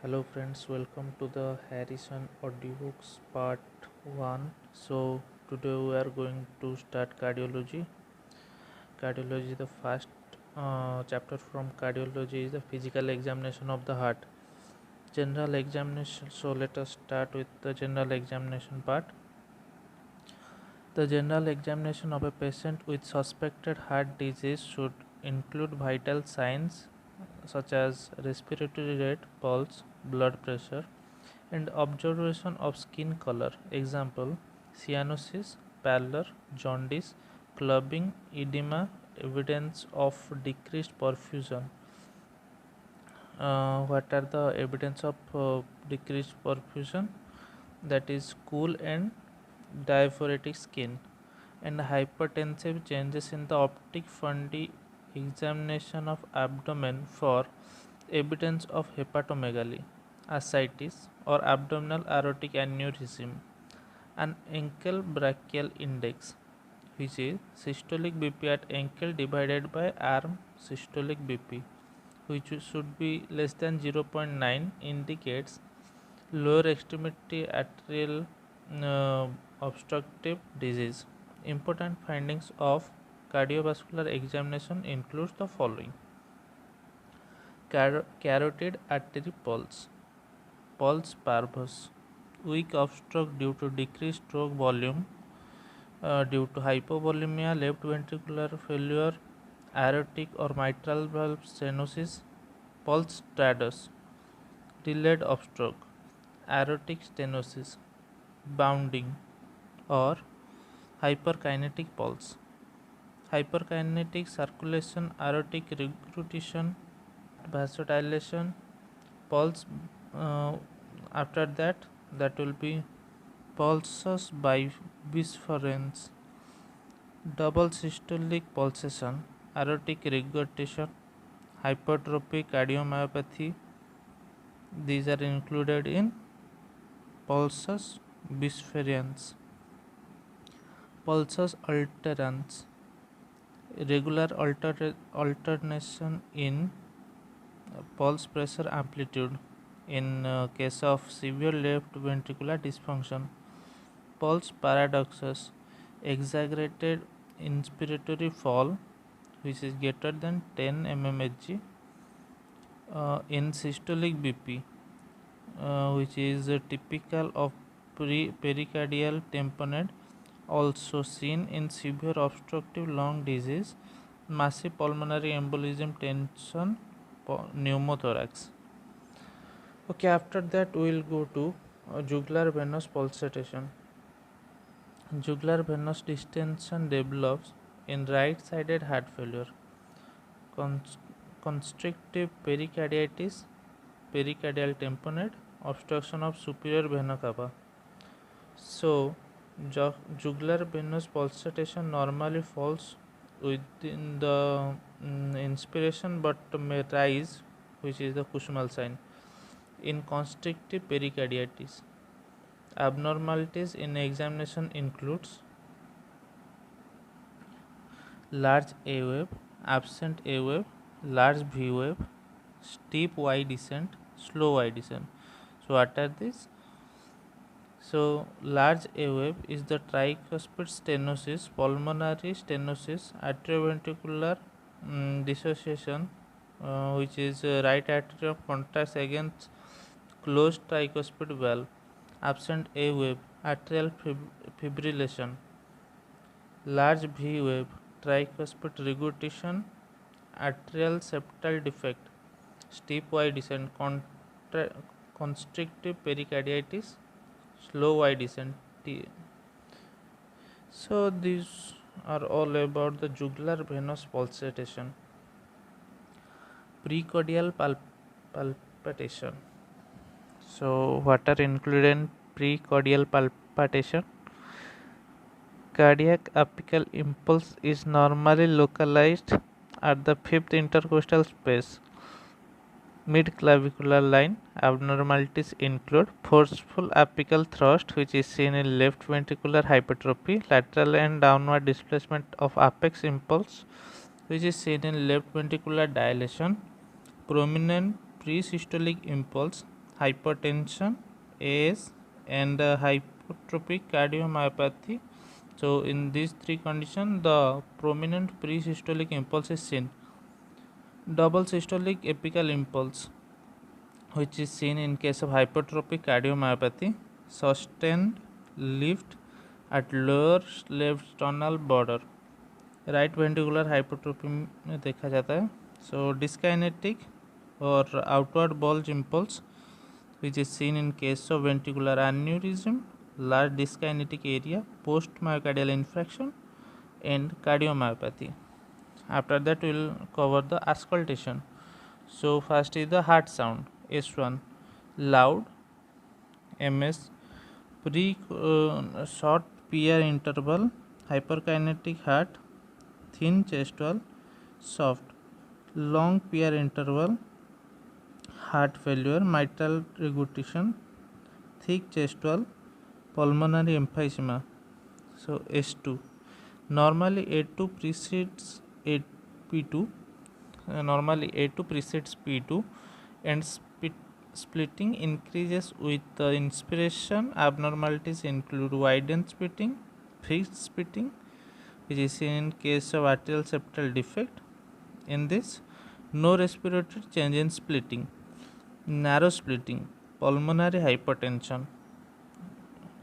Hello friends, welcome to the Harrison Audiobooks Part 1. So today we are going to start cardiology. Cardiology, the first chapter from cardiology is the physical examination of the heart. General examination. So let us start with the general examination part. The general examination of a patient with suspected heart disease should include vital signs such as respiratory rate, pulse, blood pressure, and observation of skin color. Example: cyanosis, pallor, jaundice, clubbing, edema, evidence of decreased perfusion. What are the evidence of decreased perfusion? That is cool and diaphoretic skin and hypertensive changes in the optic fundi. Examination of abdomen for evidence of hepatomegaly, ascites, or abdominal aortic aneurysm. An ankle brachial index, which is systolic BP at ankle divided by arm systolic BP, which should be less than 0.9, indicates lower extremity arterial uh, obstructive disease. Important findings of cardiovascular examination includes the following: carotid artery pulse, pulse parvus, weak obstruct due to decreased stroke volume, due to hypovolemia, left ventricular failure, aortic or mitral valve stenosis, pulse stratus, delayed obstruct, aortic stenosis, bounding or hyperkinetic pulse, hyperkinetic circulation, aortic regurgitation, vasodilation, pulse. Uh, After that will be pulses by bisference, double systolic pulsation, aortic regurgitation, hypertrophic cardiomyopathy. These are included in pulsus bisference. Pulsus alterans, regular alternation in pulse pressure amplitude in case of severe left ventricular dysfunction. Pulse paradoxus, exaggerated inspiratory fall which is greater than 10 mmHg in systolic BP, which is typical of pericardial tamponade, also seen in severe obstructive lung disease, massive pulmonary embolism, tension, pneumothorax. Okay, after that we will go to jugular venous pulsation. Jugular venous distension develops in right-sided heart failure, constrictive pericarditis, pericardial tamponade, obstruction of superior vena cava. So, jugular venous pulsation normally falls within the inspiration but may rise, which is the Kushmal sign, in constrictive pericarditis. Abnormalities in examination includes large A wave, absent A wave, large V wave, steep Y descent, slow Y descent. So what are these? So large A wave is the tricuspid stenosis, pulmonary stenosis, atrioventricular dissociation, which is right atrium contracts against closed tricuspid valve. Absent A wave, atrial fibrillation. Large V wave, tricuspid regurgitation, atrial septal defect, steep Y descent, constrictive pericarditis, slow Y descent. So these are all about the jugular venous pulsation. Precordial palpitation. So what are included in precordial palpitation? Cardiac apical impulse is normally localized at the fifth intercostal space, mid-clavicular line. Abnormalities include forceful apical thrust, which is seen in left ventricular hypertrophy, lateral and downward displacement of apex impulse, which is seen in left ventricular dilation, prominent presystolic impulse, hypertension AS, and hypertrophic cardiomyopathy. So in these three conditions, the prominent pre-systolic impulse is seen. Double systolic apical impulse, which is seen in case of hypertrophic cardiomyopathy, sustained lift at lower left sternal border, right ventricular hypertrophy में देखा जाता है. सो डिस्काइनेटिक और outward bulge impulse which is seen in case of ventricular aneurysm, large dyskinetic area, post myocardial infarction, and cardiomyopathy. After that, we will cover the auscultation. So first is the heart sound. S1, loud. MS, pre short PR interval, hyperkinetic heart, thin chest wall, soft. Long PR interval, heart failure, mitral regurgitation, thick chest wall, pulmonary emphysema. So S2. Normally A2 precedes P2. Normally A2 precedes P2, and splitting increases with the inspiration. Abnormalities include widened splitting, fixed splitting, which is seen in case of atrial septal defect. In this, no respiratory change in splitting. Narrow splitting, pulmonary hypertension.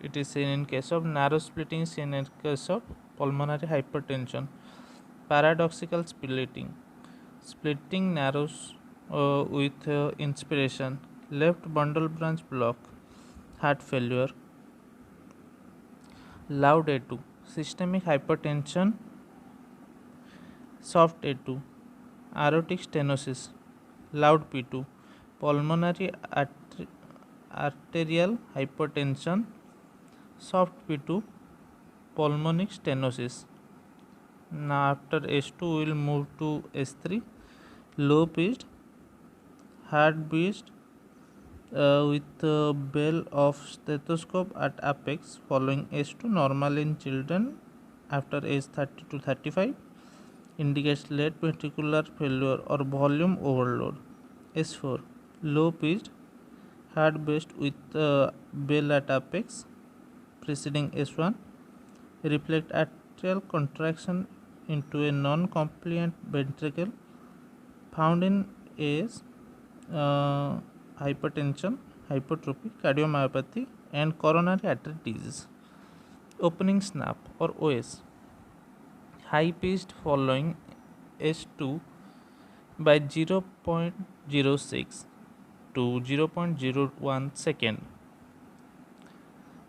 It is seen in case of narrow splitting, seen in case of pulmonary hypertension. Paradoxical splitting, splitting narrows with inspiration. Left bundle branch block, heart failure. Loud A2, systemic hypertension. Soft A2, aortic stenosis. Loud P2, pulmonary arterial hypertension. Soft P2, pulmonic stenosis. Now after S2 we will move to S3, low pitched, hard pitched with bell of stethoscope at apex following S2, normal in children after age 30 to 35, indicates late ventricular failure or volume overload. S4, low pitched, hard pitched with bell at apex preceding S1, reflect atrial contraction into a non-compliant ventricle found in AS, hypertension, hypertrophy, cardiomyopathy, and coronary artery disease. Opening snap or OS, high pitched following S2 by 0.06 to 0.01 second.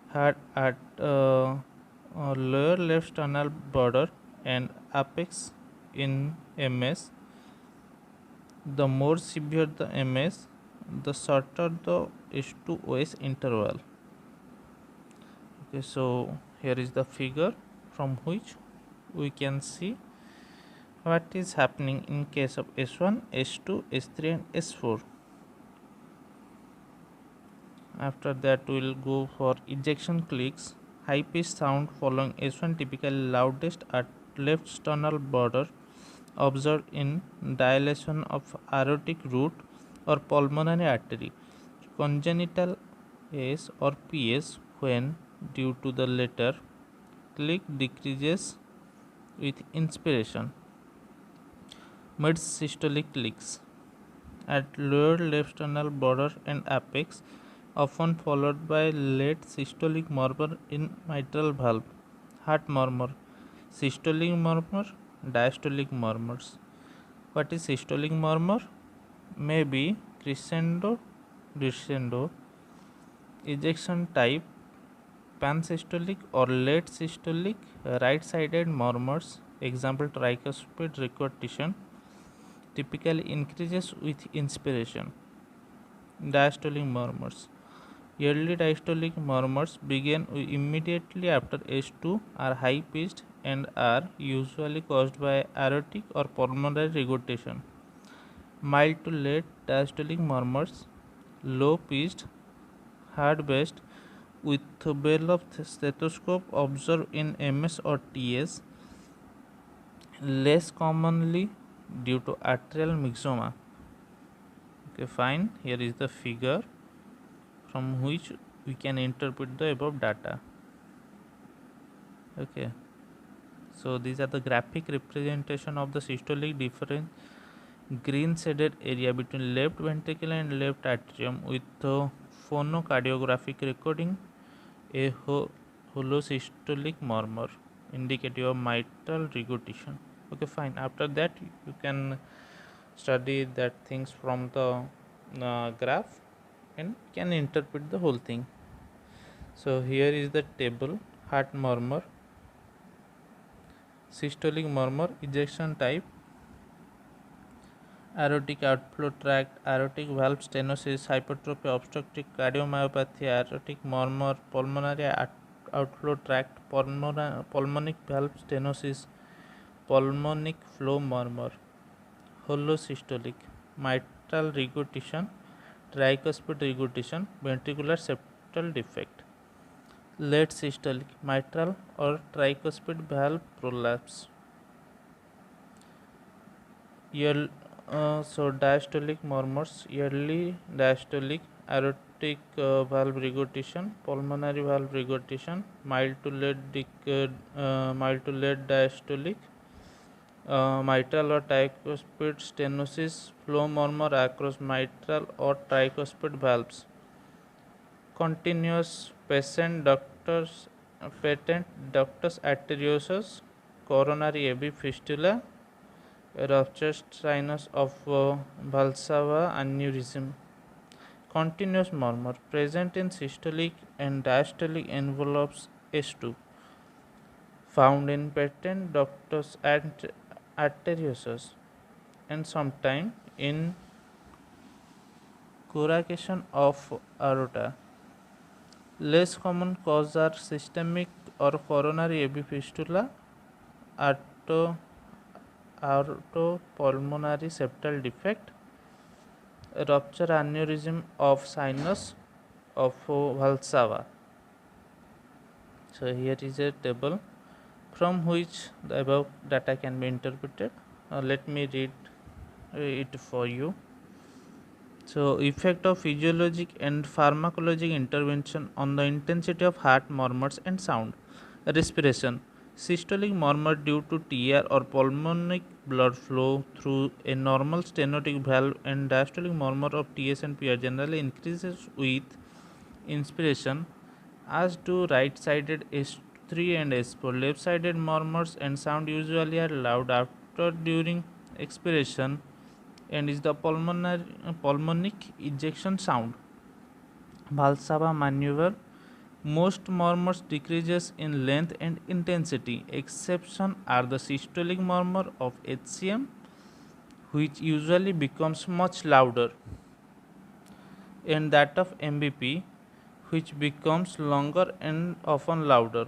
Heart at lower left sternal border and apex in MS. The more severe the MS, the shorter the S2 OS interval. Okay, so here is the figure from which we can see what is happening in case of S1, S2, S3 and S4. After that we will go for ejection clicks. High pitched sound following S1 typically loudest at left sternal border, observed in dilation of aortic root or pulmonary artery. Congenital AS or PS, when due to the latter, click decreases with inspiration. Mid systolic clicks at lower left sternal border and apex, often followed by late systolic murmur in mitral valve. Heart murmur, systolic murmur, diastolic murmurs. What is systolic murmur? May be crescendo, descendo, ejection type, pansystolic or late systolic, right-sided murmurs. Example, tricuspid regurgitation, typically increases with inspiration. Diastolic murmurs. Early diastolic murmurs begin immediately after S2, are high pitched and are usually caused by aortic or pulmonary regurgitation. Mild to late diastolic murmurs, low pitched, hard based, with bell of stethoscope observed in MS or TS, less commonly due to atrial myxoma. Okay, fine. Here is the figure. from which we can interpret the above data. Okay, so these are the graphic representation of the systolic difference. Green shaded area between left ventricle and left atrium with phonocardiographic recording a holosystolic murmur indicative of mitral regurgitation. Okay, fine. After that, you can study that things from the graph and can interpret the whole thing. So here is the table: heart murmur, systolic murmur, ejection type, aortic outflow tract, aortic valve stenosis, hypertrophy, obstructive cardiomyopathy, aortic murmur, pulmonary outflow tract, pulmonic valve stenosis, pulmonic flow murmur, holosystolic, mitral regurgitation, tricuspid regurgitation, ventricular septal defect, late systolic, mitral or tricuspid valve prolapse. So diastolic murmurs, early diastolic, aortic valve regurgitation, pulmonary valve regurgitation, mild to late diastolic, mitral or tricuspid stenosis, flow murmur across mitral or tricuspid valves, continuous patent ductus arteriosus, coronary AV fistula, ruptured sinus of Valsalva aneurysm. Continuous murmur present in systolic and diastolic envelopes S2, found in patent ductus arteriosus and sometime in corrugation of aorta. Less common causes are systemic or coronary AV fistula, aortopulmonary septal defect, rupture aneurysm of sinus of Valsalva. So here is a table from which the above data can be interpreted. Let me read it for you. So effect of physiologic and pharmacologic intervention on the intensity of heart murmurs and sound. Respiration. Systolic murmur due to TR or pulmonic blood flow through a normal stenotic valve, and diastolic murmur of TS and PR generally increases with inspiration, as do right-sided S3 and S4. Left-sided murmurs and sound usually are loud after during expiration and is the pulmonic ejection sound. Valsalva maneuver. Most murmurs decreases in length and intensity. Exception are the systolic murmur of HCM, which usually becomes much louder, and that of MVP, which becomes longer and often louder.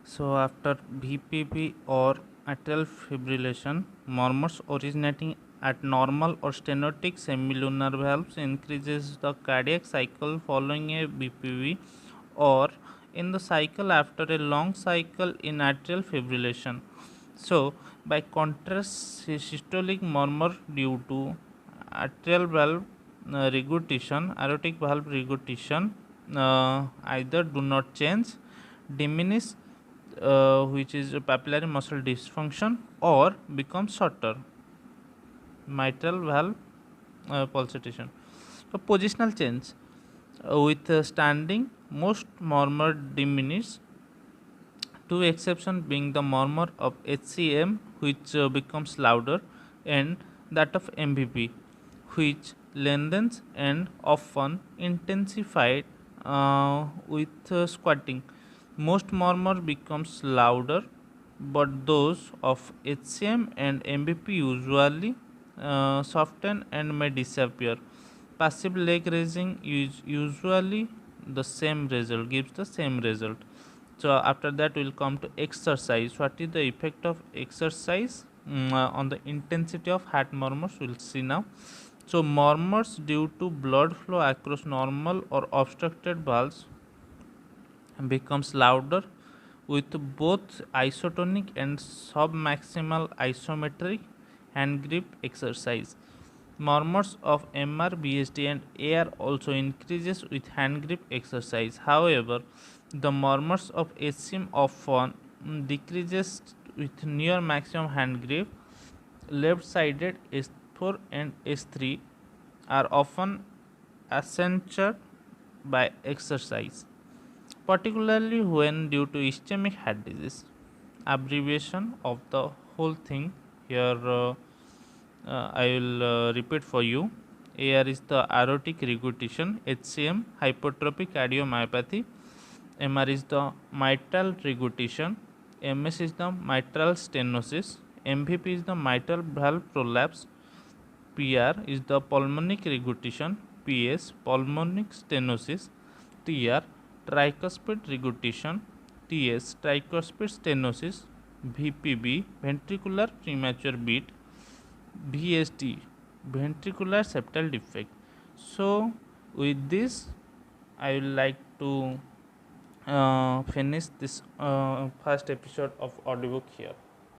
So after VPV or atrial fibrillation, murmurs originating at normal or stenotic semilunar valves increases the cardiac cycle following a VPV, or in the cycle after a long cycle in atrial fibrillation. So by contrast, systolic murmur due to atrial valve regurgitation, aortic valve regurgitation either do not change, diminish, which is a papillary muscle dysfunction, or become shorter, mitral valve pulsation. So positional change, with standing, most murmur diminish, two exceptions being the murmur of HCM, which becomes louder, and that of MVP, which lengthens and often intensified with squatting. Most murmur becomes louder, but those of HCM and MVP usually soften and may disappear. Passive leg raising is usually the same result, gives the same result. So after that we will come to exercise. What is the effect of exercise on the intensity of heart murmurs? We will see now. So murmurs due to blood flow across normal or obstructed valves becomes louder with both isotonic and submaximal isometric hand grip exercise. Murmurs of MR, BSD and AR also increases with hand grip exercise. However, the murmurs of HCM often decreases with near maximum hand grip. Left-sided S4 and S3 are often accentuated by exercise, particularly when due to ischemic heart disease. Abbreviation of the whole thing here I will repeat for you. AR is the aortic regurgitation, HCM hypertrophic cardiomyopathy, MR is the mitral regurgitation, MS is the mitral stenosis, MVP is the mitral valve prolapse, PR is the pulmonic regurgitation, PS pulmonic stenosis, TR tricuspid regurgitation, TS tricuspid stenosis, VPB ventricular premature beat, VSD ventricular septal defect. So with this I will like to finish this first episode of audiobook here.